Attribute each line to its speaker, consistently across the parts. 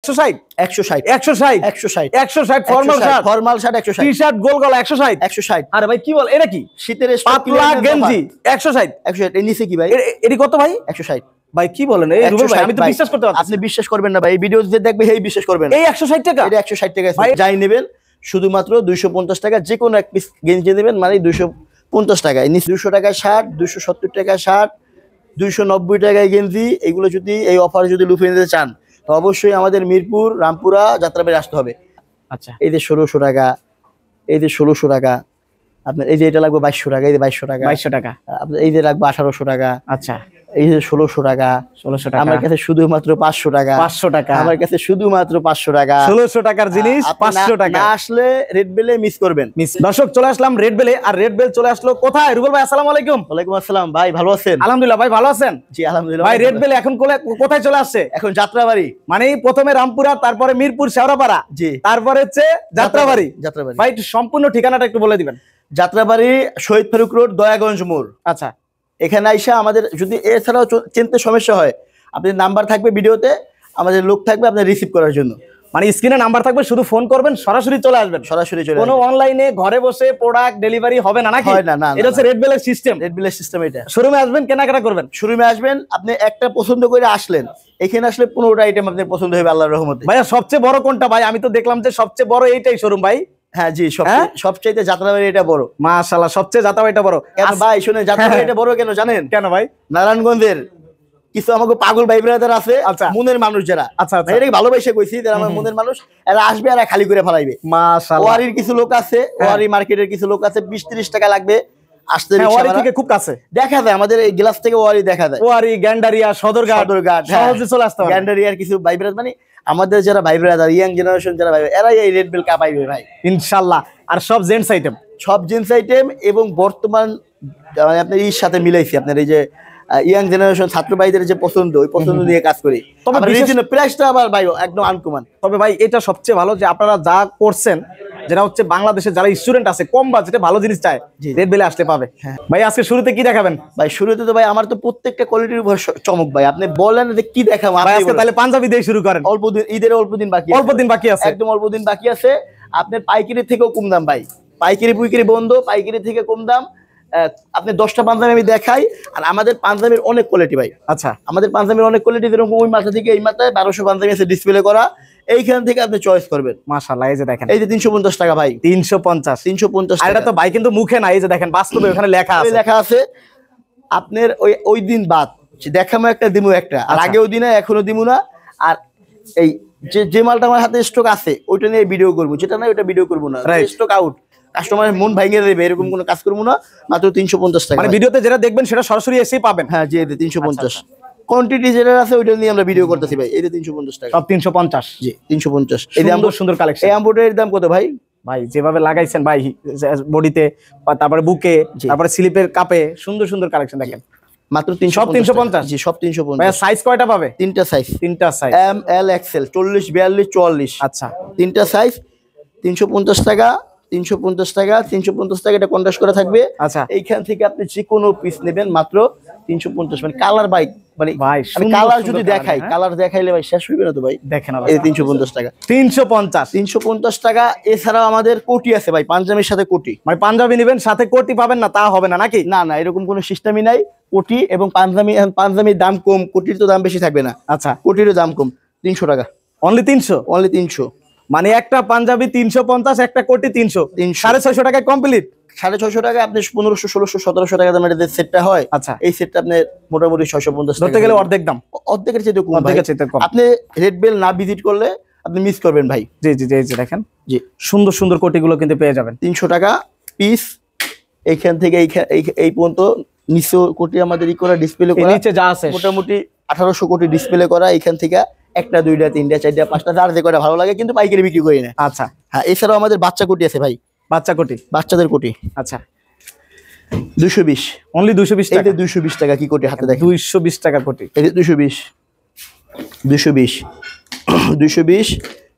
Speaker 1: 160
Speaker 2: 160
Speaker 1: 160
Speaker 2: 160
Speaker 1: 160 formal shirt
Speaker 2: 160
Speaker 1: T-shirt গোল গলা 160
Speaker 2: 160।
Speaker 1: আরে ভাই কি বল এটা কি
Speaker 2: শীতের
Speaker 1: পাতলা গেঞ্জি 160
Speaker 2: 160 এর নিচে কি ভাই
Speaker 1: এটি কত ভাই
Speaker 2: 160
Speaker 1: ভাই কি বলেন এই রুবেল ভাই আমি তো বিশ্বাস করতে পারছি
Speaker 2: আপনি বিশ্বাস করবেন না ভাই এই ভিডিও যে দেখবে এই বিশ্বাস করবেন
Speaker 1: এই 160 টাকা
Speaker 2: এটা 160 টাকা ভাই যাই নেবেন শুধুমাত্র 250 টাকা যে কোনো এক পিস গেঞ্জি নেবেন মানে 250 টাকা নিচে 200 টাকা শার্ট 270 টাকা শার্ট 290 টাকায় গেঞ্জি এগুলো যদি এই অফারে যদি লুফে নিতে চান তো অবশ্যই আমাদের মিরপুর রামপুরা যাত্রাবাড়ি আসতে হবে।
Speaker 1: আচ্ছা
Speaker 2: এই যে 1600 টাকা এই যে 1600 টাকা আপনার এই যে এটা লাগবে 2200 টাকা এই যে 2200 টাকা
Speaker 1: 2200 টাকা
Speaker 2: আপনার এই যে লাগবে 1800 টাকা
Speaker 1: আচ্ছা
Speaker 2: এই যে 1600 টাকা
Speaker 1: 1600 টাকা
Speaker 2: আমার কাছে শুধুমাত্র 500 টাকা
Speaker 1: 500 টাকা
Speaker 2: আমার কাছে শুধুমাত্র 500 টাকা
Speaker 1: 1600 টাকার জিনিস 500 টাকা
Speaker 2: না আসলে রেড বেলে মিস করবেন।
Speaker 1: দর্শক চলে আসলাম রেড বেলে আর রেড বেল চলে আসলো কোথায় রুবেল ভাই আসসালামু আলাইকুম।
Speaker 2: ওয়ালাইকুম আসসালাম ভাই ভালো আছেন?
Speaker 1: আলহামদুলিল্লাহ ভাই ভালো আছেন?
Speaker 2: জি আলহামদুলিল্লাহ
Speaker 1: ভাই রেড বেল এখন কোথায় চলে আসছে?
Speaker 2: এখন যাত্রাবাড়ি
Speaker 1: মানে প্রথমে রামপুরা তারপরে মিরপুর শেওড়াপাড়া
Speaker 2: জি
Speaker 1: তারপরে হচ্ছে যাত্রাবাড়ি
Speaker 2: যাত্রাবাড়ি
Speaker 1: ভাই একটু সম্পূর্ণ ঠিকানাটা একটু বলে দিবেন।
Speaker 2: যাত্রাবাড়ি শহীদ ফারুক রোড দয়াগঞ্জ মোড়।
Speaker 1: আচ্ছা
Speaker 2: এখানে আইসা আমাদের যদি এছাড়াও চিনতে সমস্যা হয় আপনি নাম্বার থাকবে ভিডিওতে আমাদের লোক থাকবে আপনার রিসিভ করার জন্য
Speaker 1: মানে স্ক্রিনে নাম্বার থাকবে শুধু ফোন করবেন সরাসরি চলে আসবেন
Speaker 2: সরাসরি চলে
Speaker 1: কোনো অনলাইনে ঘরে বসে প্রোডাক্ট ডেলিভারি হবে না নাকি?
Speaker 2: হয় না
Speaker 1: এটা হচ্ছে রেড বেলের সিস্টেম
Speaker 2: রেড বেলের সিস্টেম এটা
Speaker 1: শোরুমে আসবেন কেনাকাটা করবেন
Speaker 2: শোরুমে আসবেন আপনি একটা পছন্দ করে আসলেন এখানে আসলে 15টা আইটেম আপনার পছন্দ হবে আল্লাহর রহমতে।
Speaker 1: ভাইয়া সবচেয়ে বড় কোনটা ভাই? আমি তো দেখলাম যে সবচেয়ে বড় এইটাই শোরুম ভাই।
Speaker 2: হ্যাঁ জি সবচাইতে যাত্রাবাড়ি এটা বড়
Speaker 1: মাশাআল্লাহ সবচেয়ে যাত্রাবাড়িটা বড়
Speaker 2: কেন ভাই শুনেন যাত্রাবাড়ি এটা বড় কেন জানেন?
Speaker 1: কেন ভাই?
Speaker 2: নারায়ণগঞ্জের কিছু আমাকে পাগল ভাই ব্রাদার আছে
Speaker 1: আচ্ছা
Speaker 2: মনের মানুষ যারা
Speaker 1: আচ্ছা
Speaker 2: ভাই এটাকে ভালোবাসে কইছি যারা আমার মনের মানুষ এরা আসবে আর খালি করে ফেলাইবে।
Speaker 1: মাশাআল্লাহ
Speaker 2: ওয়ারির কিছু লোক আছে ওয়ারি মার্কেটের কিছু লোক আছে 20-30 টাকা লাগবে আসতে
Speaker 1: ওয়ারি থেকে খুব কাছে
Speaker 2: দেখা যায় আমাদের এই গ্লাস থেকে ওয়ারি দেখা যায়
Speaker 1: ওয়ারি গ্যান্ডারিয়া সদরঘাট সহজে চলে আসতে পারে
Speaker 2: গ্যান্ডারিয়ার কিছু ভাই ব্রাদার মানে আমাদের যারা ভাই ব্রাদার ইয়াং জেনারেশন যারা ভাই এরাই এই রেড বেল কাপাইবে ভাই
Speaker 1: ইনশাআল্লাহ। আর সব জেন্টস আইটেম
Speaker 2: সব জিন্স আইটেম এবং বর্তমান মানে আপনার এর সাথে মিলাইছি আপনার এই যে ইয়াং জেনারেশন ছাত্র ভাইদের যে পছন্দ ওই পছন্দ নিয়ে কাজ করি তবে প্রাইসটা আবার ভাই একদম আনকমন।
Speaker 1: তবে ভাই এটা সবচেয়ে ভালো যে আপনারা যা করছেন যেটা হচ্ছে বাংলাদেশে যারা স্টুডেন্ট আছে কম বাজেটে ভালো জিনিস চায় রেড বেলে আসতে পাবে। ভাই আজকে শুরুতে কি দেখাবেন?
Speaker 2: ভাই শুরুতে তো ভাই আমার তো প্রত্যেকটা কোয়ালিটির উপর চমক ভাই আপনি বলেন যে কি দেখাবো
Speaker 1: ভাই আজকে তাহলে পাঞ্জাবি দিয়ে শুরু করেন।
Speaker 2: অল্প দিন ঈদের অল্প দিন বাকি আছে একদম অল্প দিন বাকি আছে আপনার পাইকারি থেকেও কম দাম ভাই পাইকারি পুইকারি বন্ধ পাইকারি থেকে কম দাম আপনি 10টা পাঞ্জাবি আমি দেখাই আর আমাদের পাঞ্জাবির অনেক কোয়ালিটি ভাই।
Speaker 1: আচ্ছা
Speaker 2: আমাদের পাঞ্জাবির অনেক কোয়ালিটি যেরকম ওই মাথা থেকে এই মাথায় 1200 পাঞ্জাবি আছে ডিসপ্লে করা এইখান থেকে আপনি চয়েস করবেন।
Speaker 1: মাশাআল্লাহ এই যে দেখেন
Speaker 2: এই যে 350 টাকা ভাই
Speaker 1: 350 আর এটা তো ভাই কিন্তু মুখে না এই যে দেখেন বাস্তবে ওখানে লেখা আছে
Speaker 2: আপনার ওই দিন বাদ দেখামো একটা দিমু একটা আর আগেও দিনে এখনো দিমু না আর এই যে মালটা আমার হাতে স্টক আছে ওইটা নিয়ে ভিডিও করবো যেটা না ওইটা ভিডিও করবো না স্টক আউট কাস্টমারের মন ভাঙিয়ে দেবে এরকম কোনো কাজ করবো না মাত্র 350 টাকা
Speaker 1: মানে ভিডিওতে যেটা দেখবেন সেটা সরাসরি এসেই পাবেন।
Speaker 2: হ্যাঁ জি 350 কোয়ান্টিটি যেটা আছে ওইটা নিয়ে আমরা ভিডিও করতেছি ভাই এই যে 350 টাকা
Speaker 1: সব 350
Speaker 2: জি 350
Speaker 1: এই যে সুন্দর কালেকশন
Speaker 2: এই এমব্রয়ডারির দাম কত ভাই?
Speaker 1: ভাই যেভাবে লাগাইছেন ভাই বডিতে তারপরে বুকে তারপরে স্লিপের কাপে সুন্দর কালেকশন দেখেন
Speaker 2: মাত্র
Speaker 1: 350
Speaker 2: জি সব 350
Speaker 1: ভাই সাইজ কয়টা পাবে?
Speaker 2: তিনটা সাইজ এম এল এক্সেল 40 42 44
Speaker 1: আচ্ছা
Speaker 2: তিনটা সাইজ 350 টাকা 350 টাকা এটা কন্ট্রাস্ট করা থাকবে।
Speaker 1: আচ্ছা
Speaker 2: এইখান থেকে আপনি যে কোনো পিস নেবেন মাত্র 350 মানে কালার বাইক মানে
Speaker 1: ভাই
Speaker 2: আমি কালার যদি দেখাই কালার দেখাইলে ভাই শেষ হইবে না তো ভাই
Speaker 1: দেখেন
Speaker 2: এই 350 টাকা 350 টাকা। এছাড়াও আমাদের কোটি আছে ভাই পাঞ্জাবির সাথে কোটি
Speaker 1: মানে পাঞ্জাবি নেবেন সাথে কোটি পাবেন না তা হবে না নাকি?
Speaker 2: না এরকম কোনো সিস্টেমই নাই কোটি এবং পাঞ্জাবির দাম কম কোটির তো দাম বেশি থাকবে না।
Speaker 1: আচ্ছা কোটিরও
Speaker 2: দাম কম 300 টাকা
Speaker 1: অনলি 300 মানে একটা পাঞ্জাবি 350 একটা কোটি 300 650 টাকায় কমপ্লিট
Speaker 2: 650 টাকা আপনি 1500 1600 1700 টাকা দামের যে সেটটা হয়
Speaker 1: আচ্ছা
Speaker 2: এই সেটটা আপনি মোটামুটি 650
Speaker 1: ধরতে গেলে অর্ধেক দাম
Speaker 2: অর্ধেকের চেয়ে কম আপনি রেড বেল না ভিজিট করলে আপনি মিস করবেন ভাই।
Speaker 1: জি দেখেন জি সুন্দর কোটিগুলো কিন্তু পেয়ে যাবেন 300
Speaker 2: টাকা পিস এইখান থেকে এই পর্যন্ত নিচে কোটি আমাদের করা ডিসপ্লে করা
Speaker 1: নিচে যা আছে
Speaker 2: মোটামুটি 1800 কোটি ডিসপ্লে করা এইখান থেকে একটা দুইটা তিনটা চারটা পাঁচটা যার যে করে ভালো লাগে কিন্তু পাইকারি বিক্রি করি না।
Speaker 1: আচ্ছা
Speaker 2: হ্যাঁ এছাড়াও আমাদের বাচ্চা কোটি আছে ভাই বাচ্চাদের কোটি
Speaker 1: আচ্ছা
Speaker 2: 220
Speaker 1: অনলি 220 টাকা
Speaker 2: 220 টাকা কি কোটি হাতে দেখেন
Speaker 1: 220 টাকা কোটি
Speaker 2: এই 220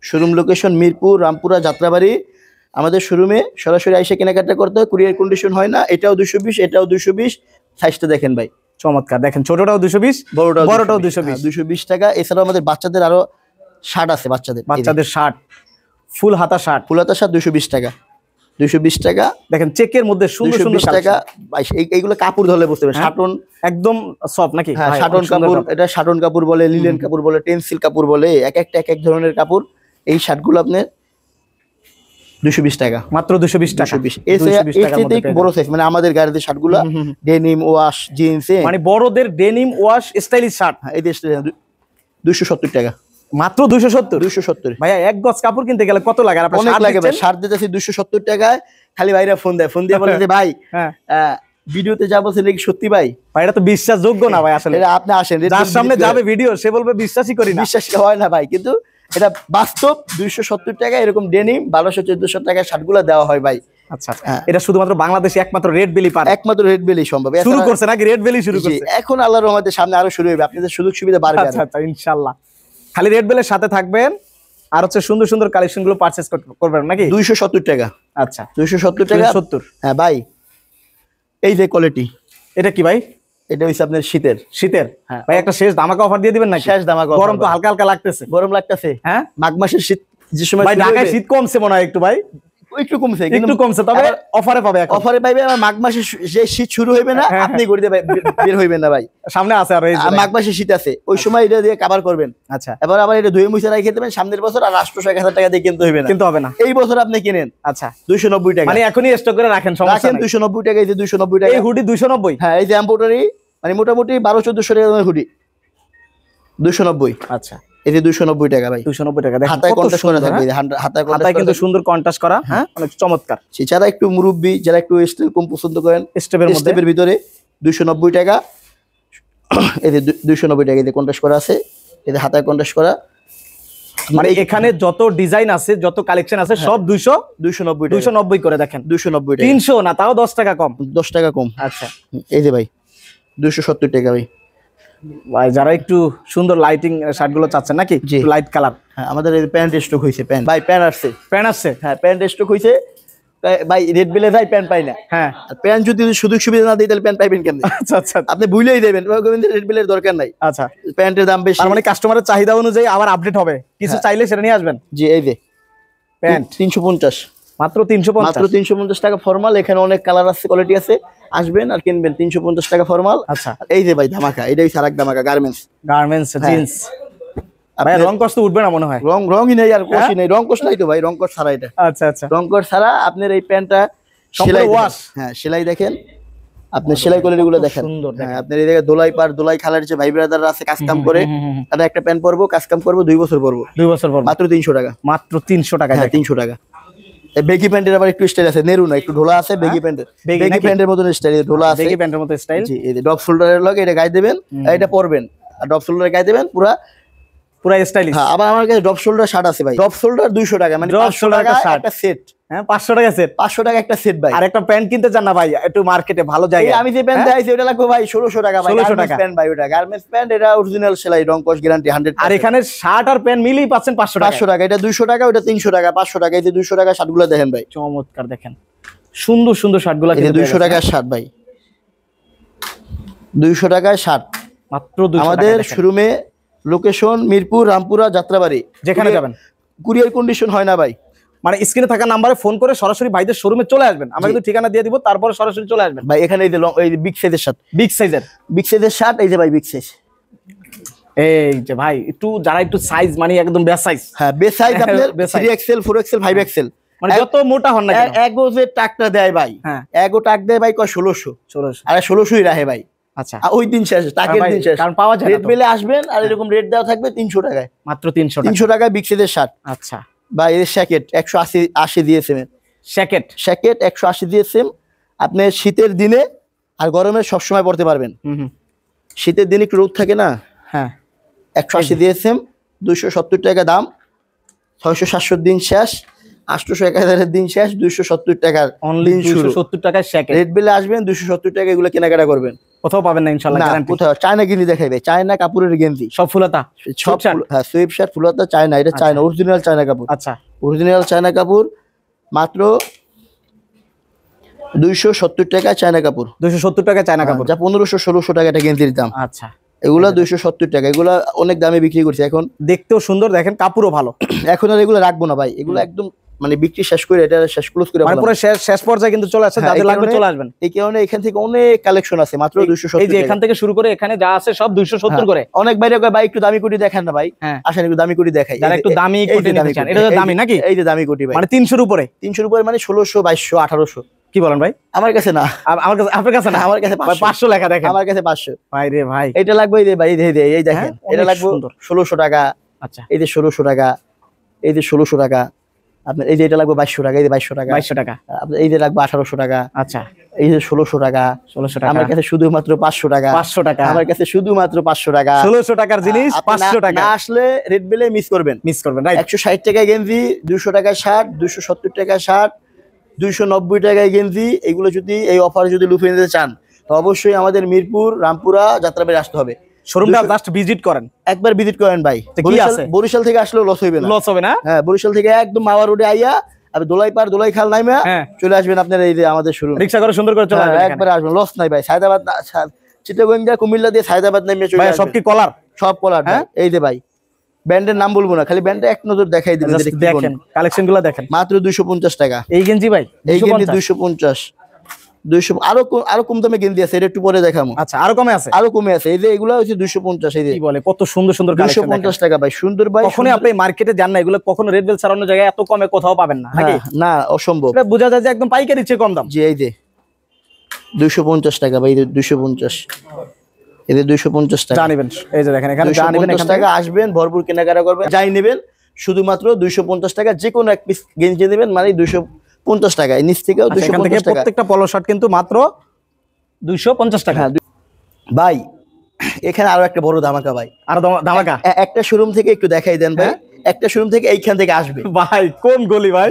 Speaker 2: শোরুম লোকেশন মিরপুর রামপুরা যাত্রাবাড়ি আমাদের শোরুমে সরাসরি এসে কেনাকাটা করতে হয় কুরিয়ার কন্ডিশন হয় না এটাও 220 এটাও 220 সাইজটা দেখেন ভাই
Speaker 1: চমৎকার দেখেন ছোটটাও 220 বড়টাও 220
Speaker 2: টাকা। এছাড়াও আমাদের বাচ্চাদের আরো শার্ট আছে বাচ্চাদের,
Speaker 1: বাচ্চাদের শার্ট, ফুল হাতা শার্ট,
Speaker 2: ফুল হাতা শার্ট 220 টাকা, 220 টাকা।
Speaker 1: দেখেন চেকের মধ্যে সুন্দর সুন্দর
Speaker 2: 220 টাকা। এইগুলো কাপড় ধরলে বুঝতে পারবে, শাটন
Speaker 1: একদম সফট নাকি?
Speaker 2: হ্যাঁ
Speaker 1: ভাই,
Speaker 2: শাটন
Speaker 1: অনেক সুন্দর
Speaker 2: কাপড়, এটা শাটন কাপড় বলে, লিলেন কাপড় বলে, টেন্সিল কাপড় বলে, এক একটা এক এক ধরনের কাপড়। এই শার্টগুলো আপনার 220 টাকা,
Speaker 1: মাত্র 220 টাকা।
Speaker 2: 220। এর চাইতে একটু বড় সাইজ, মানে আমাদের গাড়িতে শার্টগুলো ডেনিম ওয়াশ জিন্স,
Speaker 1: মানে বড়দের ডেনিম ওয়াশ স্টাইলিশ শার্ট,
Speaker 2: এই 270 টাকা,
Speaker 1: মাত্র 270।
Speaker 2: 270
Speaker 1: ভাইয়া এক গজ কাপড় কিনতে গেলে কত লাগে? আর আপনারা
Speaker 2: অনেক
Speaker 1: শার্ট
Speaker 2: লাগে ভাই।
Speaker 1: দিচ্ছেন?
Speaker 2: শার্ট দিতেছি 270 টাকায়। খালি ভাইরা ফোন দেয়, ফোন দিয়ে বলে যে ভাই
Speaker 1: হ্যাঁ
Speaker 2: ভিডিওতে যা বলছেন কি সত্যি ভাই?
Speaker 1: ভাই এটা তো বিশ্বাসযোগ্য না ভাই আসলে।
Speaker 2: এটা আপনি আসেন,
Speaker 1: যার সামনে যাবে ভিডিও সে বলবে বিশ্বাসই করি না।
Speaker 2: বিশ্বাস হয় না ভাই, কিন্তু এটা বাস্তব। 270 টাকা এরকম ডেনিম 1200-1400 টাকায় শার্টগুলো দেওয়া হয় ভাই।
Speaker 1: আচ্ছা, এটা শুধুমাত্র বাংলাদেশে একমাত্র রেড বেলি পার
Speaker 2: একমাত্র রেড বেলি সম্ভব।
Speaker 1: শুরু করছে নাকি? রেড বেলি শুরু
Speaker 2: জি,
Speaker 1: করছে
Speaker 2: এখন আল্লাহর রহমতে সামনে আরো শুরু হবে, আপনাদের সুযোগ সুবিধা বাড়বে।
Speaker 1: আচ্ছা আচ্ছা, ইনশাআল্লাহ। খালি রেড বেলের সাথে থাকবেন আর হচ্ছে সুন্দর সুন্দর কালেকশন গুলো পারচেজ করবেন নাকি?
Speaker 2: 270 টাকা।
Speaker 1: আচ্ছা,
Speaker 2: 270 টাকা।
Speaker 1: 270।
Speaker 2: হ্যাঁ ভাই, এই যে কোয়ালিটি,
Speaker 1: এটা কি ভাই?
Speaker 2: এটা হইছে আপনার শীতের।
Speaker 1: শীতের?
Speaker 2: হ্যাঁ
Speaker 1: ভাই একটা শেষ ধামাকা অফার দিয়ে দিবেন নাকি?
Speaker 2: শেষ ধামাকা।
Speaker 1: গরম তো হালকা হালকা লাগতেছে।
Speaker 2: গরম লাগতেছে
Speaker 1: হ্যাঁ,
Speaker 2: মাঘ মাসের শীত যে সময়
Speaker 1: ভাই ঢাকায় শীত কমছে মনে হয় একটু ভাই,
Speaker 2: একটু কমছে,
Speaker 1: একটু কমছে, তবে অফারে পাবে এখন।
Speaker 2: অফারে পাইবে। আর মাঘ মাসে যে শীত শুরু হইবে না,
Speaker 1: হ্যাঁ,
Speaker 2: আপনি গড়িতে বের হইবেন না ভাই।
Speaker 1: সামনে আছে আর এই যে
Speaker 2: মাঘ মাসে শীত আছে, ওই সময় এটা দিয়ে কভার করবেন।
Speaker 1: আচ্ছা,
Speaker 2: এবার আবার এটা ধুয়ে মুছে রাখে দেবেন সামনের বছর, আর 800-1000 টাকা দিয়ে কিনতে হইবে না,
Speaker 1: কিন্তু হবে না।
Speaker 2: এই বছর আপনি কিনেন
Speaker 1: আচ্ছা,
Speaker 2: 290 টাকা,
Speaker 1: মানে এখনই স্টক করে রাখেন, সমস্যা
Speaker 2: রাখেন
Speaker 1: নাই।
Speaker 2: 290 টাকা। এই যে 290 টাকা
Speaker 1: এই হুডি 290।
Speaker 2: হ্যাঁ, এই যে এমব্রয়ডারি মানে মোটামুটি 1200-1400 টাকা দামের হুডি 290।
Speaker 1: আচ্ছা,
Speaker 2: এই যে 290 টাকা ভাই।
Speaker 1: 290 টাকা। দেখেন
Speaker 2: হাতায়
Speaker 1: কত
Speaker 2: কন্ট্রাস্ট করা
Speaker 1: সুন্দর,
Speaker 2: থাকবে,
Speaker 1: হ্যাঁ?
Speaker 2: হাতায়
Speaker 1: হাতায় কিন্তু সুন্দর কন্ট্রাস্ট করা, হ্যাঁ, অনেক চমৎকার।
Speaker 2: যারা একটু মুরব্বি, যারা একটু স্টাইল কম পছন্দ করেন,
Speaker 1: স্টেপের মধ্যে
Speaker 2: স্টেপের ভিতরে 290 টাকা। এই যে 290 টাকা, এই যে কন্ট্রাস্ট করা আছে, এই যে হাতায় কন্ট্রাস্ট করা।
Speaker 1: মানে এখানে যত ডিজাইন আছে, যত কালেকশন আছে সব
Speaker 2: 290 টাকা,
Speaker 1: 290 করে। দেখেন
Speaker 2: 290 টাকা,
Speaker 1: 300 না, তাও 10 টাকা কম।
Speaker 2: 10 টাকা কম।
Speaker 1: আচ্ছা
Speaker 2: এই যে ভাই 270 টাকা ভাই।
Speaker 1: ভাই, যারা একটু সুন্দর লাইটিং শার্ট গুলো চাচ্ছেন নাকি,
Speaker 2: জি।
Speaker 1: Light colour.
Speaker 2: হ্যাঁ, আমাদের এই প্যান্ট স্টক হইছে, প্যান্ট ভাই, প্যান্ট আসছে।
Speaker 1: প্যান্ট আসছে?
Speaker 2: হ্যাঁ, প্যান্ট স্টক হইছে ভাই। রেড বেলে যাই প্যান্ট পাই না।
Speaker 1: হ্যাঁ,
Speaker 2: আর প্যান্ট যদি সুযোগ সুবিধা না দিই তাহলে প্যান্ট পাইবেন কেমনে?
Speaker 1: আচ্ছা আচ্ছা
Speaker 2: আপনি ভুলেই দেবেন, রেড বেলের দরকার নাই।
Speaker 1: আচ্ছা।
Speaker 2: প্যান্টের দাম বেশি,
Speaker 1: তার মানে কাস্টমারের চাহিদা অনুযায়ী আবার আপডেট হবে, কিছু চাইলে সেটা নিয়ে আসবেন।
Speaker 2: জি। এই যে
Speaker 1: প্যান্ট
Speaker 2: 350,
Speaker 1: মাত্র 350।
Speaker 2: মাত্র 350 টাকা ফরমাল। এখানে অনেক কালার আছে, কোয়ালিটি আছে, আসবেন আর কিনবেন। 350 টাকা ফরমাল।
Speaker 1: আচ্ছা,
Speaker 2: এই যে ভাই ধামাকা, এটাই আরেক ধামাকা গার্মেন্টস।
Speaker 1: Garments jeans. ভাই রং কষ্ট উঠবে না মনে হয়?
Speaker 2: রংই নেই আর কোশই নেই, রং কোশ নাই তো ভাই, রং কোশ ছাড়া এটা।
Speaker 1: আচ্ছা আচ্ছা,
Speaker 2: রং কোশ ছাড়া আপনার এই প্যান্টটা সেলাই ওয়াশ। হ্যাঁ, সেলাই দেখেন, আপনি সেলাই কোয়ালিটি গুলো দেখেন।
Speaker 1: সুন্দর।
Speaker 2: হ্যাঁ, আপনার এই জায়গায় দোলাই খালার যে ভাই ব্রাদাররা আছে কাজ কাম করে, তারা একটা প্যান্ট পরবো, কাজ কাম করবো, 2 বছর পরবো,
Speaker 1: 2 বছর পর
Speaker 2: মাত্র 300 টাকা।
Speaker 1: মাত্র 300 টাকা।
Speaker 2: হ্যাঁ, 300 টাকা। এই বেগি প্যান্টের আবার একটু স্টাইল আছে, নেরু না, একটু ঢোলা আছে বেগি প্যান্টের। বেগি প্যান্টের মতন স্টাইল, ঢোলা আছে,
Speaker 1: বেগি প্যান্টের মতো স্টাইল।
Speaker 2: জি। এই যে ডপ শোল্ডারের লগে এটা গায়ে দেবেন, এটা পরবেন, আর ডপ শোল্ডারে গায়ে দেবেন পুরা
Speaker 1: স্টাইলিশ।
Speaker 2: হ্যাঁ, আবার আমার কাছে ডপ শোল্ডার শার্ট আছে ভাই। ডপ শোল্ডার 200 টাকা, মানে 500 টাকা একটা সেট।
Speaker 1: হ্যাঁ, 500 টাকা সেট।
Speaker 2: 500 টাকা একটা সেট ভাই।
Speaker 1: আর একটা প্যান্ট কিনতে চান না ভাই, একটু মার্কেটে ভালো জায়গা,
Speaker 2: আমি যে প্যান্ট দেখাইছি ওটা লাগবে ভাই 1600 টাকা ভাই।
Speaker 1: 1600
Speaker 2: গার্মেন্টস
Speaker 1: টাকা
Speaker 2: প্যান্ট ভাই, ওটা গার্মেন্টস প্যান্ট, এটা অরিজিনাল সেলাই, রং কস গ্যারান্টি 100।
Speaker 1: আর এখানে শার্ট আর প্যান্ট মিলিয়ে পাচ্ছেন 500 টাকা।
Speaker 2: 500 টাকা, এটা 200 টাকা, ওটা 300 টাকা, 500 টাকা। এই যে 200 টাকা শার্টগুলো দেখেন ভাই,
Speaker 1: চমৎকার। দেখেন সুন্দর সুন্দর শার্টগুলো,
Speaker 2: এই যে 200 টাকার শার্ট ভাই, 200 টাকায় শার্ট।
Speaker 1: মাত্র 200 টাকা।
Speaker 2: আমাদের শোরুমে লোকেশন মিরপুর, রামপুরা, যাত্রাবাড়ি,
Speaker 1: যেখানে যাবেন।
Speaker 2: কুরিয়ার কন্ডিশন হয় না ভাই,
Speaker 1: মানে স্ক্রিনে থাকা নাম্বারে ফোন করে সরাসরি ভাইদের শোরুমে চলে আসবেন, আমরা কিন্তু ঠিকানা দিয়ে দিব, তারপরে সরাসরি চলে আসবেন
Speaker 2: ভাই। এখানে এই যে এই বিগ সাইজের শার্ট,
Speaker 1: বিগ সাইজের,
Speaker 2: বিগ সাইজের শার্ট, এই যে ভাই বিগ সাইজ।
Speaker 1: এই যে ভাই একটু যারা একটু সাইজ মানে একদম বেস সাইজ।
Speaker 2: হ্যাঁ, বেস সাইজ আপনার
Speaker 1: base size.
Speaker 2: 3XL, 4XL, 5XL,
Speaker 1: মানে যত মোটা হন না কেন।
Speaker 2: এগো যে টাকটা দেয় ভাই,
Speaker 1: হ্যাঁ,
Speaker 2: এগো টাক দেয় ভাই কয় 1600,
Speaker 1: 1600।
Speaker 2: আর 1600ই রাখে ভাই।
Speaker 1: আচ্ছা,
Speaker 2: আর ওই দিন শেষ, টাকের
Speaker 1: ভাই,
Speaker 2: দিন শেষ,
Speaker 1: কারণ পাওয়া যায় না
Speaker 2: রেট
Speaker 1: তো।
Speaker 2: পেলে আসবেন, আর এরকম রেট দেওয়া থাকবে 300 টাকায়,
Speaker 1: মাত্র 300 টাকা।
Speaker 2: 300 টাকায় বিগ সাইজের শার্ট।
Speaker 1: আচ্ছা,
Speaker 2: বা এর জ্যাকেট 180 দিয়েছেন,
Speaker 1: জ্যাকেট
Speaker 2: জ্যাকেট 180 দিয়েছেন। আপনি শীতের দিনে আর গরমে সবসময় পরতে পারবেন। শীতের দিনে একটু রোদ থাকে না,
Speaker 1: হ্যাঁ,
Speaker 2: 180 দিয়েছেন, 270 টাকা দাম। 600-700 দিন শেষ, 800-1000 দিন শেষ, 270 টাকার
Speaker 1: অনলি 270 টাকায় জ্যাকেট।
Speaker 2: রেট বিলে আসবেন, 270 টাকা এগুলো কেনাকাটা করবেন,
Speaker 1: কোথাও পাবেন না ইনশাআল্লাহ,
Speaker 2: না
Speaker 1: গ্যারান্টি।
Speaker 2: কোথাও। চায়না গেঞ্জি দেখাইবে, চায়না কাপড়ের গেঞ্জি,
Speaker 1: সব ফুলাতা,
Speaker 2: সব হ্যাঁ, সুইপ শার্ট, ফুলাতা, চায়না, এটা চায়না, অরিজিনাল চায়না কাপড়।
Speaker 1: আচ্ছা,
Speaker 2: অরিজিনাল চায়না কাপড়, মাত্র 270 টাকা চায়না কাপড়।
Speaker 1: 270 টাকা চায়না কাপড়,
Speaker 2: যা 1500-1600 টাকা একটা গেঞ্জির দাম।
Speaker 1: আচ্ছা,
Speaker 2: এগুলো 270 টাকা, এগুলো অনেক দামে বিক্রি করছে এখন।
Speaker 1: দেখতেও সুন্দর, দেখেন কাপড়ও ভালো।
Speaker 2: এখন আর এগুলো রাখবো না ভাই, এগুলো একদম মানে বিক্রি শেষ করে এটা শেষ ক্লোজ করে
Speaker 1: মানে পুরো শেষ পর্যায়ে কিন্তু চলে আসছে,
Speaker 2: হ্যাঁ,
Speaker 1: যাদের
Speaker 2: এই
Speaker 1: লাগবে
Speaker 2: কারণে-
Speaker 1: চলে আসবেন।
Speaker 2: এই কারণে এখান থেকে অনেক কালেকশন আছে মাত্র 270
Speaker 1: এই যে
Speaker 2: টাকা।
Speaker 1: এখান থেকে শুরু করে এখানে যা আছে সব 270 করে।
Speaker 2: অনেক বাইরে কয় ভাই একটু দামি কোটি দেখান না ভাই,
Speaker 1: হ্যাঁ,
Speaker 2: আসেন একটু দামি কোটি দেখাই।
Speaker 1: যারা একটু দামি
Speaker 2: এই যে
Speaker 1: কোটি নিতে চান,
Speaker 2: কোটি,
Speaker 1: এটা তো
Speaker 2: এই যে-
Speaker 1: দামি নাকি?
Speaker 2: এই যে দামি কোটি ভাই,
Speaker 1: মানে 300 এর উপরে।
Speaker 2: 300 উপরে মানে 1600 2200 1800।
Speaker 1: কি বলেন ভাই?
Speaker 2: আমার কাছে না,
Speaker 1: আমার কাছে, আপনার কাছে না,
Speaker 2: আমার কাছে
Speaker 1: 500 লেখা দেখেন।
Speaker 2: আমার কাছে 500।
Speaker 1: ভাই রে ভাই,
Speaker 2: এটা লাগবে এই যে ভাই, এই দেখেন
Speaker 1: হ্যাঁ,
Speaker 2: এটা
Speaker 1: অনেক
Speaker 2: লাগবে
Speaker 1: সুন্দর।
Speaker 2: 1600 টাকা,
Speaker 1: আচ্ছা
Speaker 2: এই যে 1600 টাকা, এই যে 1600 টাকা, আপনার এই যে এটা লাগবে 2200 টাকা, এই যে 2200 টাকা,
Speaker 1: 2200 টাকা।
Speaker 2: আপনার এই যে লাগবে 1800 টাকা,
Speaker 1: আচ্ছা,
Speaker 2: এই যে 1600 টাকা।
Speaker 1: 1600 টাকা।
Speaker 2: আমার কাছে শুধুমাত্র 500 টাকা,
Speaker 1: 500 টাকা।
Speaker 2: আমার কাছে শুধুমাত্র 500 টাকা।
Speaker 1: 1600 টাকার জিনিস
Speaker 2: আপনি
Speaker 1: 500 টাকা।
Speaker 2: না আসলে রেড বেলে মিস করবেন,
Speaker 1: মিস করবেন, রাইট।
Speaker 2: 160 টাকায় গেঞ্জি, 200 টাকায় শার্ট, 270 টাকায় শার্ট, 290 টাকায় গেঞ্জি। এগুলো যদি এই অফার যদি লুফে নিতে চান তো অবশ্যই আমাদের মিরপুর রামপুরা যাত্রাবাড়ি আসতে হবে।
Speaker 1: শোরুমটা জাস্ট ভিজিট করেন,
Speaker 2: একবার ভিজিট করেন ভাই।
Speaker 1: তো কি
Speaker 2: বরিশাল
Speaker 1: আছে?
Speaker 2: বরিশাল থেকে আসলেও লস হইবে না,
Speaker 1: লস হবে না।
Speaker 2: হ্যাঁ বরিশাল থেকে একদম মাওয়া রোডে আইয়া আপনি দোলাইপাড় দোলাই খাল নাইমা
Speaker 1: হ্যাঁ।
Speaker 2: চলে আসবেন আপনার এই যে আমাদের শোরুম,
Speaker 1: রিকশা করে সুন্দর করে চলে আসবেন এখানে।
Speaker 2: একবার আসবেন, লস নাই ভাই। সায়দাবাদ চিটাগঞ্জ কুমিল্লা দিয়ে সায়দাবাদ নামিয়ে চলে
Speaker 1: ভাই
Speaker 2: আসবেন।
Speaker 1: সব কি কলার?
Speaker 2: সব কলার
Speaker 1: হ্যাঁ?
Speaker 2: এই যে ভাই, ব্যান্ডের নাম বলবো না, খালি ব্যান্ডে এক নজর দেখাই দিবেন।
Speaker 1: Just দেখেন কালেকশন গুলো দেখেন।
Speaker 2: মাত্র 250 টাকা
Speaker 1: এই গেঞ্জি ভাই
Speaker 2: এই গেঞ্জি
Speaker 1: 250?
Speaker 2: 250 200 আরো কম দামে গেঞ্জি আছে, এটা একটু পরে দেখাবো।
Speaker 1: আচ্ছা, আরো কমে আছে?
Speaker 2: আরো কমে আছে, এই যে এগুলো হচ্ছে 250, এই যে
Speaker 1: কি বলে, কত সুন্দর সুন্দর কালেকশন।
Speaker 2: 250 টাকা ভাই, সুন্দর ভাই।
Speaker 1: কখনোই আপনি মার্কেটে যান না, এগুলো কখনো রেড বেল ছাড়া অন্য জায়গায় এত কমে কোথাও পাবেন না নাকি?
Speaker 2: হ্যাঁ, না অসম্ভব।
Speaker 1: এটা বোঝা যায় যে একদম পাইকারি চেয়ে কম দাম।
Speaker 2: জি এই যে 250 টাকা ভাই, এই যে 250, এই যে 250 টাকা
Speaker 1: জানিবেন, এই যে দেখেন এখানে জানিবেন,
Speaker 2: 250
Speaker 1: এখান
Speaker 2: টাকা
Speaker 1: থেকে
Speaker 2: আসবেন, ভরপুর কেনাকাটা করবেন, যাই নেবেন শুধুমাত্র 250 টাকা। যে কোনো এক পিস গেঞ্জি নেবেন মানে 250 টাকা, নিচ থেকেও
Speaker 1: আচ্ছা, এখান থেকে
Speaker 2: 250 টাকা।
Speaker 1: প্রত্যেকটা পলো শার্ট কিন্তু মাত্র 250 টাকা।
Speaker 2: হ্যাঁ ভাই, এখানে আরো একটা বড় ধামাকা ভাই।
Speaker 1: আর ধামাকা
Speaker 2: একটা শোরুম থেকে একটু দেখাই দেন ভাই,
Speaker 1: হ্যাঁ?
Speaker 2: একটা শোরুম থেকে এইখান থেকে আসবে
Speaker 1: ভাই, কোন গলি ভাই?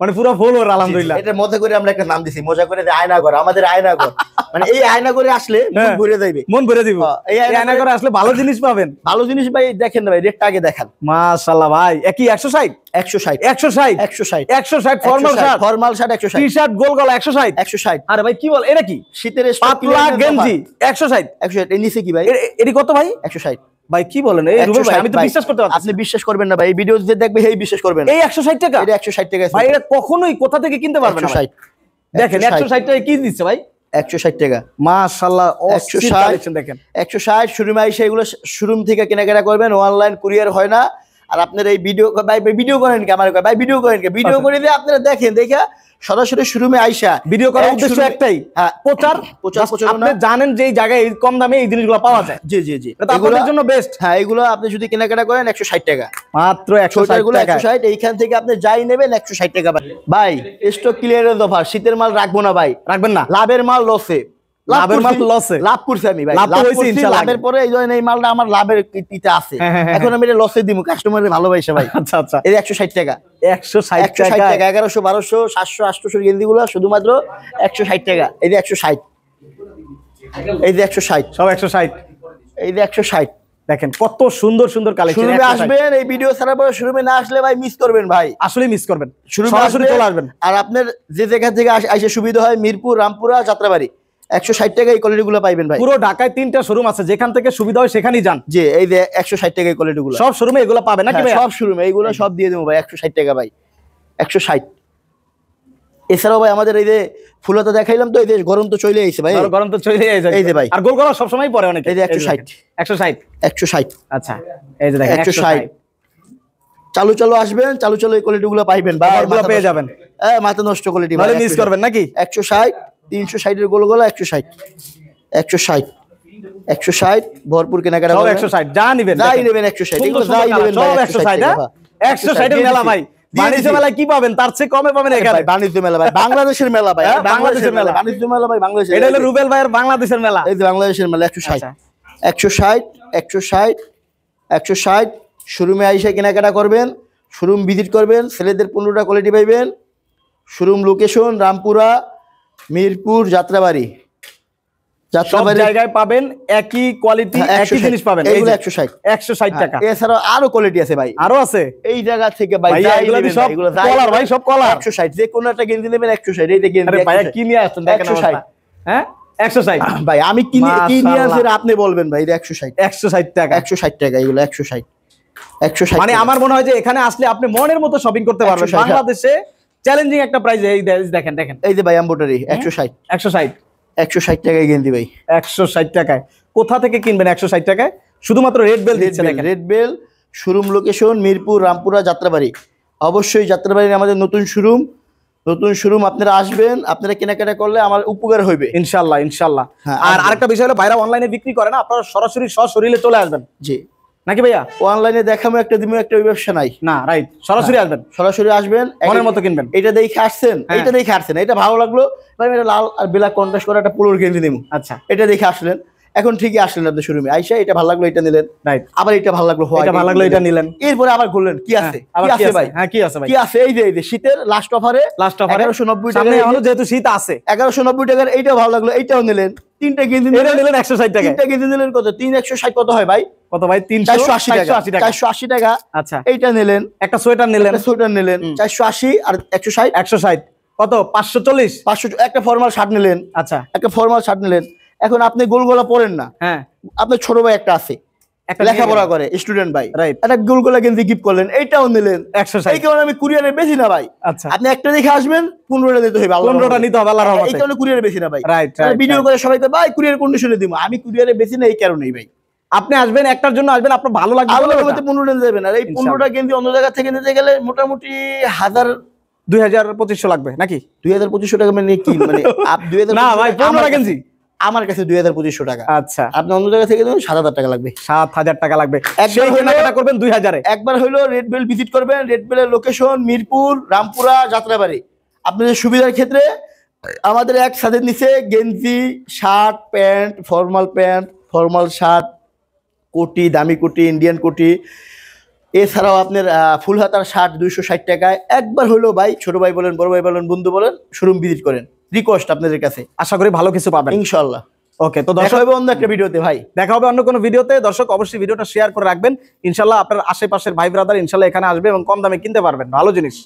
Speaker 1: মানে পুরো ফুল ওর, আলহামদুলিল্লাহ।
Speaker 2: এটা মজা করে আমরা একটা নাম দিছি, মজা করে যে আয়নাঘর, আমাদের আয়নাঘর। মানে এই আয়নাঘরে আসলে মন
Speaker 1: হ্যাঁ।
Speaker 2: ভরে যাইবে,
Speaker 1: মন ভরে দিব।
Speaker 2: এই
Speaker 1: এই আয়না করে আসলে ভালো জিনিস পাবেন।
Speaker 2: ভালো জিনিস ভাই। দেখেন না ভাই, রেটটা আগে দেখান।
Speaker 1: মাশাআল্লাহ ভাই, একই 160
Speaker 2: 160
Speaker 1: 160
Speaker 2: 160
Speaker 1: 160 formal shirt,
Speaker 2: formal shirt 160
Speaker 1: T shirt গোল গলা 160
Speaker 2: 160।
Speaker 1: আরে ভাই কি বল, এটা কি
Speaker 2: শীতের
Speaker 1: পাতলা গেঞ্জি 160?
Speaker 2: 160 এর নিচে কি ভাই?
Speaker 1: এটি কত ভাই?
Speaker 2: 160
Speaker 1: ভাই কি বলেন, এই রুবেল ভাই, আমি তো
Speaker 2: 160
Speaker 1: বিশ্বাস করতে পারছি
Speaker 2: আপনি বিশ্বাস করবেন না ভাই, এই ভিডিও যে দেখবে এই বিশ্বাস করবেন না।
Speaker 1: এই 160 টাকা?
Speaker 2: এটা 160 টাকা
Speaker 1: ভাই এটা কখনোই কোথা থেকে কিনতে পারবেন না ভাই।
Speaker 2: 160
Speaker 1: দেখেন 160 টাকা কি দিচ্ছে ভাই?
Speaker 2: 160 টাকা
Speaker 1: মাশাআল্লাহ,
Speaker 2: 160
Speaker 1: কালেকশন দেখেন।
Speaker 2: 160 শোরুমে এসে এগুলো শোরুম থেকে কেনাকাটা করবেন, অনলাইন কুরিয়ার হয় না। আর আপনার এই ভিডিও ভাই ভিডিও করেন কি, আমার ভাই ভিডিও করেন কি, ভিডিও করে দিয়ে আপনারা দেখেন, দেখা সরাসরি শোরুমে আইসা
Speaker 1: ভিডিও করার উদ্দেশ্য একটাই,
Speaker 2: হ্যাঁ
Speaker 1: প্রচার।
Speaker 2: প্রচারণা।
Speaker 1: আপনি জানেন যে এই জায়গায় এই কম দামে এই জিনিসগুলো পাওয়া যায়,
Speaker 2: জি জি জি,
Speaker 1: এটা তো আপনাদের জন্য বেস্ট।
Speaker 2: হ্যাঁ এগুলো আপনি যদি কেনাকাটা করেন 160 টাকা
Speaker 1: মাত্র 160
Speaker 2: ছোটগুলো
Speaker 1: টাকা।
Speaker 2: 160, এইখান থেকে আপনি যাই নেবেন 160 টাকা ভাই। স্টক ক্লিয়ারেন্স অফার, শীতের মাল রাখবো না ভাই,
Speaker 1: রাখবেন না?
Speaker 2: লাভের মাল লসে,
Speaker 1: লাভের মাল লসে?
Speaker 2: লাভ করছি আমি ভাই,
Speaker 1: লাভ তো
Speaker 2: লাভ
Speaker 1: হয়েছে
Speaker 2: করছি,
Speaker 1: ইনশাআল্লাহ।
Speaker 2: লাভের পরে এই জন্য এই মালটা আমার লাভের কিতে আছে,
Speaker 1: হ্যাঁ।
Speaker 2: এখন আমি এটা লসে দিব কাস্টমারের ভালোবাসা ভাই।
Speaker 1: আচ্ছা আচ্ছা,
Speaker 2: এই 160 টাকা
Speaker 1: 160
Speaker 2: 160
Speaker 1: টাকা।
Speaker 2: টাকা 1100 1200 700 800 গেঞ্জি গুলো শুধুমাত্র 160 টাকা। এই যে 160, এই যে 160,
Speaker 1: সব 160।
Speaker 2: এই যে 160।
Speaker 1: দেখেন কত সুন্দর সুন্দর কালেকশন।
Speaker 2: শোরুমে আসবেন, এই ভিডিও ছাড়ার পরে শোরুমে না আসলে ভাই মিস করবেন ভাই,
Speaker 1: আসলে মিস করবেন,
Speaker 2: শোরুমে
Speaker 1: সরাসরি চলে আসবেন।
Speaker 2: আর আপনার যে জায়গা থেকে আইসে সুবিধা হয় মিরপুর রামপুরা যাত্রাবাড়ি, 160 টাকা এই কোয়ালিটি গুলো পাইবেন ভাই।
Speaker 1: পুরো ঢাকায় 3টা শোরুম আছে, যেখান থেকে সুবিধা হয় সেখানেই যান।
Speaker 2: যে এই যে 160 টাকা এই কোয়ালিটি গুলো
Speaker 1: সব শোরুমে এগুলো পাবেন নাকি ভাই?
Speaker 2: সব শোরুমে এইগুলো সব দিয়ে দেবো ভাই 160 টাকা ভাই, 160। এছাড়াও ভাই আমাদের এই যে ফুলতা দেখাইলাম, তো এই যে গরম তো চলে আইছে ভাই,
Speaker 1: গরম তো চলে যায়।
Speaker 2: এই যে ভাই,
Speaker 1: আর গোল গলা সব সময় পরে অনেক।
Speaker 2: এই যে 160
Speaker 1: 160
Speaker 2: 160।
Speaker 1: আচ্ছা, এই যে দেখেন
Speaker 2: 160 চালু চালু আসবেন, চালু চালু এই কোয়ালিটি গুলো পাইবেন ভাই,
Speaker 1: এগুলো পেয়ে যাবেন।
Speaker 2: মাথা নষ্ট কোয়ালিটি
Speaker 1: ভালো মিস করবেন নাকি?
Speaker 2: 160 360 এর গোল গোলা 160 160 160 ভরপুর কেনাকাটা
Speaker 1: সব
Speaker 2: করবেন
Speaker 1: 160 যা নিবেন,
Speaker 2: যাই নেবেন 160, এগুলো যাই নেবেন
Speaker 1: সব 160। 160 এর মেলা ভাই, বাণিজ্য মেলায় কি পাবেন তার চেয়ে কমে পাবেন এখানে।
Speaker 2: বাণিজ্য মেলা ভাই, বাংলাদেশের মেলা ভাই,
Speaker 1: হ্যাঁ, বাংলাদেশের মেলা।
Speaker 2: বাণিজ্য মেলা ভাই, বাংলাদেশের।
Speaker 1: এটা হলো রুবেল ভাইয়ের বাংলাদেশের মেলা।
Speaker 2: এই যে বাংলাদেশের মেলা 160
Speaker 1: আচ্ছা।
Speaker 2: 160 160 160 শোরুমে আইসা কেনাকাটা করবেন, শোরুম ভিজিট করবেন, ছেলেদের 15টা কোয়ালিটি পাইবেন। Showroom location Rampura, Mirpur, Jatrabari.
Speaker 1: সব জায়গায় পাবেন একই কোয়ালিটি, একই জিনিস পাবেন।
Speaker 2: এইগুলো 160
Speaker 1: 160 টাকা।
Speaker 2: এছাড়া আরো কোয়ালিটি আছে ভাই,
Speaker 1: আরো আছে
Speaker 2: এই জায়গা থেকে ভাই
Speaker 1: ভাইয়া,
Speaker 2: যাই
Speaker 1: এগুলো
Speaker 2: নেবেন
Speaker 1: সব
Speaker 2: ভাই, এগুলো যাই
Speaker 1: কলার ভাই, সব কলার।
Speaker 2: 160 যে কোনো একটা গেঞ্জি নেবেন 160, এই যে গেঞ্জি
Speaker 1: আরে ভাইয়া কি নিয়ে আসছেন দেখেন
Speaker 2: 160
Speaker 1: অবস্থা। হ্যাঁ 160
Speaker 2: ভাই আমি কিনে কি নিয়ে
Speaker 1: মাশাআল্লাহ।
Speaker 2: আসেন আপনি বলবেন ভাই, এটা 160
Speaker 1: 160 টাকা।
Speaker 2: 160 টাকা, এগুলো 160
Speaker 1: মানে আমার মনে হয় যে এখানে আসলে আপনি মনের মতো শপিং করতে পারবেন।
Speaker 2: 160
Speaker 1: বাংলাদেশে চ্যালেঞ্জিং একটা প্রাইস। এই দেখেন দেখেন
Speaker 2: এই যে ভাই এমব্রয়ডারি 160
Speaker 1: 160
Speaker 2: 160 টাকায় গেঞ্জি ভাই।
Speaker 1: 160 টাকায় কোথা থেকে কিনবেন 160 টাকায়? শুধুমাত্র রেড বেল দিচ্ছে দেখেন।
Speaker 2: Red bell showroom location Mirpur, Rampura, Jatrabari. অবশ্যই যাত্রাবাড়ির আমাদের নতুন শোরুম আপনারা আসবেন, আপনারা কেনাকাটা করলে আমার উপকার হইবে
Speaker 1: ইনশাআল্লাহ ইনশাআল্লাহ।
Speaker 2: হ্যাঁ,
Speaker 1: আর
Speaker 2: আসবেন।
Speaker 1: আরেকটা বিষয় হলো ভাইরা অনলাইনে বিক্রি করে না, আপনারা সরাসরি সশরীরে চলে আসবেন
Speaker 2: জি।
Speaker 1: নাকি ভাইয়া?
Speaker 2: অনলাইনে দেখামো একটা দিমো একটা, ওই ব্যবসা নাই।
Speaker 1: না রাইট, সরাসরি আসবেন,
Speaker 2: সরাসরি আসবেন,
Speaker 1: মনের মতো কিনবেন।
Speaker 2: এটা দেখে আসছেন,
Speaker 1: হ্যাঁ।
Speaker 2: এটা দেখে আসছেন, এটা ভালো লাগলো ভাই, আমি এটা লাল আর ব্ল্যাক কন্ট্রাস্ট করা একটা পোলোর গেঞ্জি নেবো,
Speaker 1: আচ্ছা
Speaker 2: এটা দেখে আসলেন। এখন ঠিকই আসলেন আপনি শোরুমে আইসা, এটা ভালো লাগলো এটা নিলেন,
Speaker 1: রাইট,
Speaker 2: আবার এটা ভালো লাগলো
Speaker 1: এটা ভালো লাগলো এটা নিলেন,
Speaker 2: এরপরে আবার বললেন কি আছে,
Speaker 1: আবার
Speaker 2: কি আছে ভাই,
Speaker 1: হ্যাঁ কি আছে ভাই?
Speaker 2: কি আছে, এই যে শীতের লাস্ট অফারে
Speaker 1: লাস্ট অফারে
Speaker 2: 1190 টাকা,
Speaker 1: সামনে এখনো যেহেতু শীত আছে
Speaker 2: 1190 টাকার এইটাও ভালো লাগলো, এইটাও নিলেন, তিনটা গেঞ্জি
Speaker 1: এটা নিলেন 160 টাকায়।
Speaker 2: তিনটা গেঞ্জি নিলেন কত, 160 কত হয় ভাই?
Speaker 1: কত ভাই?
Speaker 2: 480 টাকা,
Speaker 1: 480 টাকা।
Speaker 2: 480 টাকা।
Speaker 1: আচ্ছা,
Speaker 2: এইটা নিলেন,
Speaker 1: একটা সোয়েটার নিলেন
Speaker 2: একটা সোয়েটার নিলেন 480 আর 160
Speaker 1: 160 কত 540।
Speaker 2: 500, একটা ফর্মাল শার্ট নিলেন,
Speaker 1: আচ্ছা
Speaker 2: একটা ফর্মাল শার্ট নিলেন। এখন আপনি গোলগলা পরেন না,
Speaker 1: হ্যাঁ,
Speaker 2: আপনার ছোট ভাই একটা আছে
Speaker 1: একটা
Speaker 2: লেখাপড়া করে স্টুডেন্ট ভাই,
Speaker 1: রাইট,
Speaker 2: একটা গোলগলা গেঞ্জি গিফট করলেন, এইটাও নিলেন
Speaker 1: 160।
Speaker 2: এই কারণে আমি কুরিয়ারে বেশি না ভাই,
Speaker 1: আচ্ছা
Speaker 2: আপনি একটা দেখে আসবেন, 15টা দিতে হবে,
Speaker 1: 15টা নিতে হবে আল্লাহর
Speaker 2: এই
Speaker 1: রহমতে।
Speaker 2: কারণে কুরিয়ারে বেশি না ভাই,
Speaker 1: রাইট
Speaker 2: ভিডিও করে সবাইকে ভাই কুরিয়ার কন্ডিশনে দিব, আমি কুরিয়ারে বেশি না এই কারণেই ভাই।
Speaker 1: আপনি আসবেন, একটার জন্য আসবেন, আপনার ভালো লাগবে
Speaker 2: আলাদা
Speaker 1: বলে
Speaker 2: মধ্যে 15টা দেবেন, আর এই 15টা গেঞ্জি অন্য জায়গা থেকে নিতে গেলে মোটামুটি
Speaker 1: 2000-2500 লাগবে নাকি?
Speaker 2: 2200 টাকা, মানে কি মানে 2000
Speaker 1: না ভাই, 15টা গেঞ্জি
Speaker 2: আমার কাছে 2200 টাকা,
Speaker 1: আচ্ছা
Speaker 2: আপনি অন্য জায়গা থেকে নেবেন 7000 টাকা লাগবে।
Speaker 1: 7000 টাকা লাগবে,
Speaker 2: একবার
Speaker 1: সেই
Speaker 2: হলো-
Speaker 1: কেনাকাটা করবেন 2000-এ।
Speaker 2: একবার হইলো রেড বেল ভিজিট করবেন, রেড বেলের লোকেশন মিরপুর, রামপুরা, যাত্রাবাড়ি। আপনাদের সুবিধার ক্ষেত্রে আমাদের এক ছাদের নিচে গেঞ্জি, শার্ট, প্যান্ট, ফর্মাল শার্ট, কোটি, দামি কোটি, ইন্ডিয়ান কোটি, এছাড়াও আপনার ফুল হাতার শার্ট 260 টাকায়। একবার হলো ভাই, ছোট ভাই বলেন, বড় ভাই বলেন, বন্ধু বলেন, শোরুম ভিজিট করেন, রিকোয়েস্ট আপনাদের কাছে,
Speaker 1: আশা করি ভালো কিছু পাবেন
Speaker 2: ইনশাআল্লাহ।
Speaker 1: ওকে, তো
Speaker 2: দেখা
Speaker 1: দর্শক
Speaker 2: হবে অন্য একটা ভিডিওতে ভাই,
Speaker 1: দেখা হবে অন্য কোনো ভিডিওতে। দর্শক অবশ্যই ভিডিওটা শেয়ার করে রাখবেন, ইনশাল্লাহ আপনার আশেপাশের ভাই ব্রাদার ইনশাল্লাহ এখানে আসবে এবং কম দামে কিনতে পারবেন ভালো জিনিস।